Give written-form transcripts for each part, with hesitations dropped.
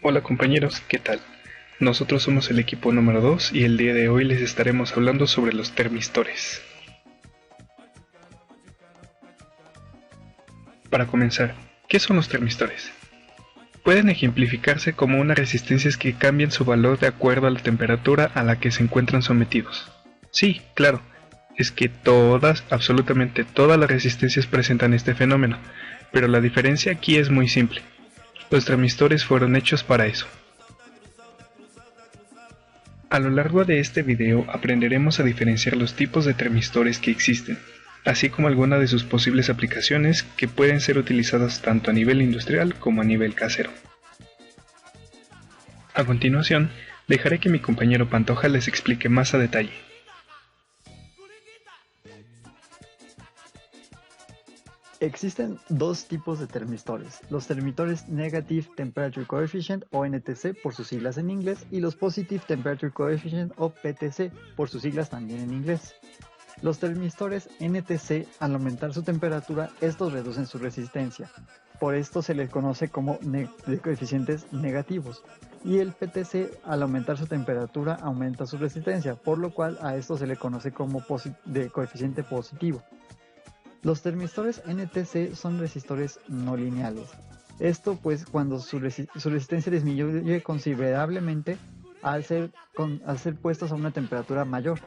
Hola compañeros, ¿qué tal? Nosotros somos el equipo número 2 y el día de hoy les estaremos hablando sobre los termistores. Para comenzar, ¿qué son los termistores? Pueden ejemplificarse como unas resistencias que cambian su valor de acuerdo a la temperatura a la que se encuentran sometidos. Sí, claro, es que absolutamente todas las resistencias presentan este fenómeno, pero la diferencia aquí es muy simple. Los termistores fueron hechos para eso. A lo largo de este video aprenderemos a diferenciar los tipos de termistores que existen, así como algunas de sus posibles aplicaciones que pueden ser utilizadas tanto a nivel industrial como a nivel casero. A continuación, dejaré que mi compañero Pantoja les explique más a detalle. Existen dos tipos de termistores, los termistores Negative Temperature Coefficient o NTC por sus siglas en inglés y los Positive Temperature Coefficient o PTC por sus siglas también en inglés. Los termistores NTC, al aumentar su temperatura, estos reducen su resistencia. Por esto se les conoce como coeficientes negativos. Y el PTC, al aumentar su temperatura, aumenta su resistencia, por lo cual a esto se le conoce como coeficiente positivo. Los termistores NTC son resistores no lineales. Esto pues cuando su resistencia disminuye considerablemente al ser puestos a una temperatura mayor.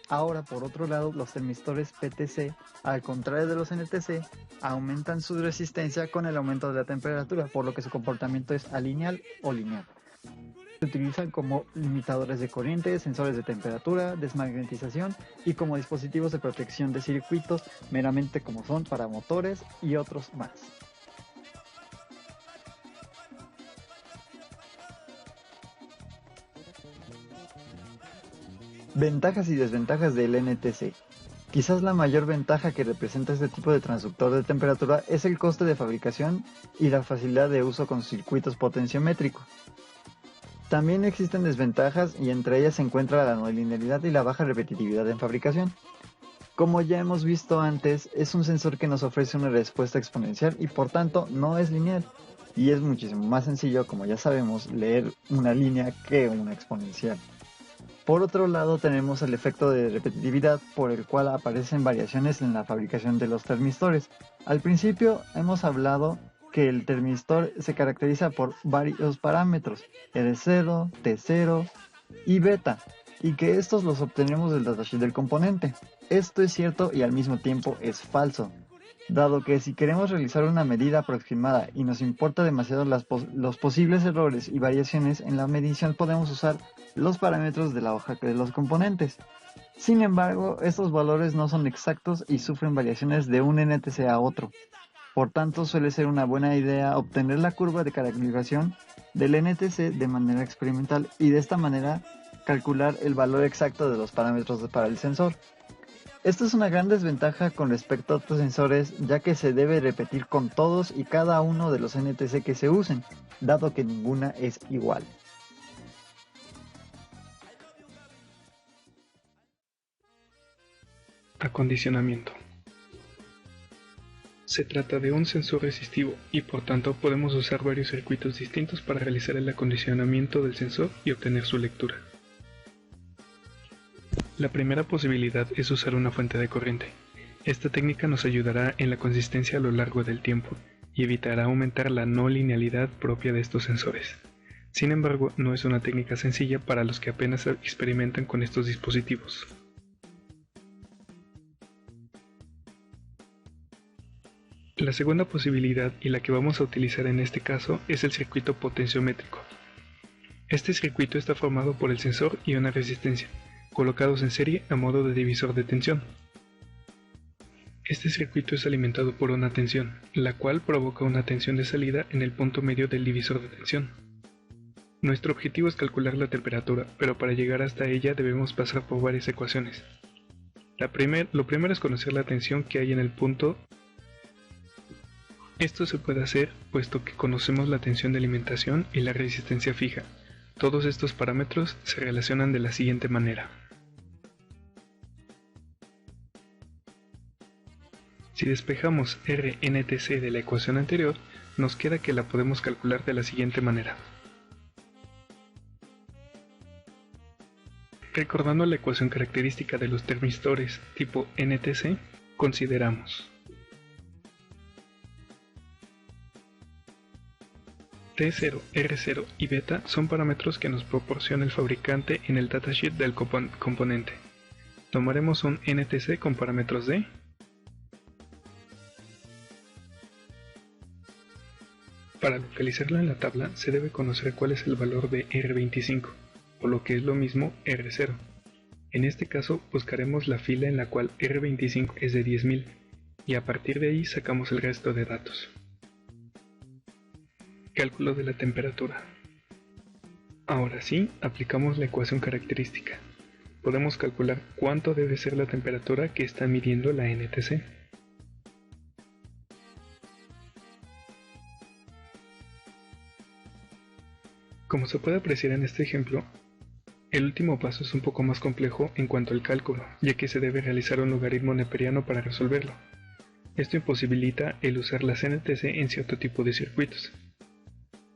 Ahora, por otro lado, los termistores PTC, al contrario de los NTC, aumentan su resistencia con el aumento de la temperatura, por lo que su comportamiento es alineal o lineal. Se utilizan como limitadores de corriente, sensores de temperatura, desmagnetización y como dispositivos de protección de circuitos, meramente como son para motores y otros más. Ventajas y desventajas del NTC. Quizás la mayor ventaja que representa este tipo de transductor de temperatura es el coste de fabricación y la facilidad de uso con circuitos potenciométricos. También existen desventajas y entre ellas se encuentra la no linealidad y la baja repetitividad en fabricación. Como ya hemos visto antes, es un sensor que nos ofrece una respuesta exponencial y por tanto no es lineal. Y es muchísimo más sencillo, como ya sabemos, leer una línea que una exponencial. Por otro lado tenemos el efecto de repetitividad por el cual aparecen variaciones en la fabricación de los termistores. Al principio hemos hablado que el termistor se caracteriza por varios parámetros, R0, T0 y beta, y que estos los obtenemos del datasheet del componente. Esto es cierto y al mismo tiempo es falso, dado que si queremos realizar una medida aproximada y nos importa demasiado los posibles errores y variaciones en la medición, podemos usar los parámetros de la hoja de los componentes. Sin embargo, estos valores no son exactos y sufren variaciones de un NTC a otro. Por tanto, suele ser una buena idea obtener la curva de calibración del NTC de manera experimental y de esta manera calcular el valor exacto de los parámetros para el sensor. Esto es una gran desventaja con respecto a otros sensores, ya que se debe repetir con todos y cada uno de los NTC que se usen, dado que ninguna es igual. Acondicionamiento. Se trata de un sensor resistivo y por tanto podemos usar varios circuitos distintos para realizar el acondicionamiento del sensor y obtener su lectura. La primera posibilidad es usar una fuente de corriente. Esta técnica nos ayudará en la consistencia a lo largo del tiempo y evitará aumentar la no linealidad propia de estos sensores. Sin embargo, no es una técnica sencilla para los que apenas experimentan con estos dispositivos. La segunda posibilidad, y la que vamos a utilizar en este caso, es el circuito potenciométrico. Este circuito está formado por el sensor y una resistencia, colocados en serie a modo de divisor de tensión. Este circuito es alimentado por una tensión, la cual provoca una tensión de salida en el punto medio del divisor de tensión. Nuestro objetivo es calcular la temperatura, pero para llegar hasta ella debemos pasar por varias ecuaciones. Lo primero es conocer la tensión que hay en el punto. Esto se puede hacer puesto que conocemos la tensión de alimentación y la resistencia fija. Todos estos parámetros se relacionan de la siguiente manera. Si despejamos RNTC de la ecuación anterior, nos queda que la podemos calcular de la siguiente manera. Recordando la ecuación característica de los termistores tipo NTC, consideramos T0, R0 y beta son parámetros que nos proporciona el fabricante en el datasheet del componente. Tomaremos un NTC con parámetros de Para localizarlo en la tabla se debe conocer cuál es el valor de R25, o lo que es lo mismo R0. En este caso buscaremos la fila en la cual R25 es de 10.000 y a partir de ahí sacamos el resto de datos. Cálculo de la temperatura. Ahora sí, aplicamos la ecuación característica. Podemos calcular cuánto debe ser la temperatura que está midiendo la NTC. Como se puede apreciar en este ejemplo, el último paso es un poco más complejo en cuanto al cálculo, ya que se debe realizar un logaritmo neperiano para resolverlo. Esto imposibilita el usar las NTC en cierto tipo de circuitos.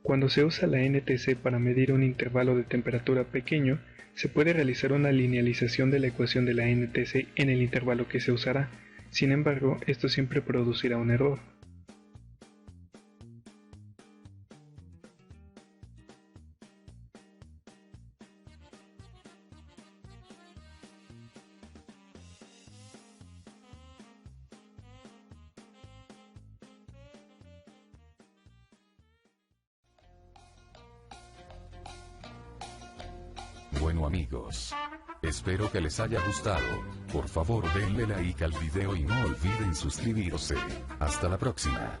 Cuando se usa la NTC para medir un intervalo de temperatura pequeño, se puede realizar una linealización de la ecuación de la NTC en el intervalo que se usará. Sin embargo, esto siempre producirá un error. Bueno amigos, espero que les haya gustado. Por favor denle like al video y no olviden suscribirse. Hasta la próxima.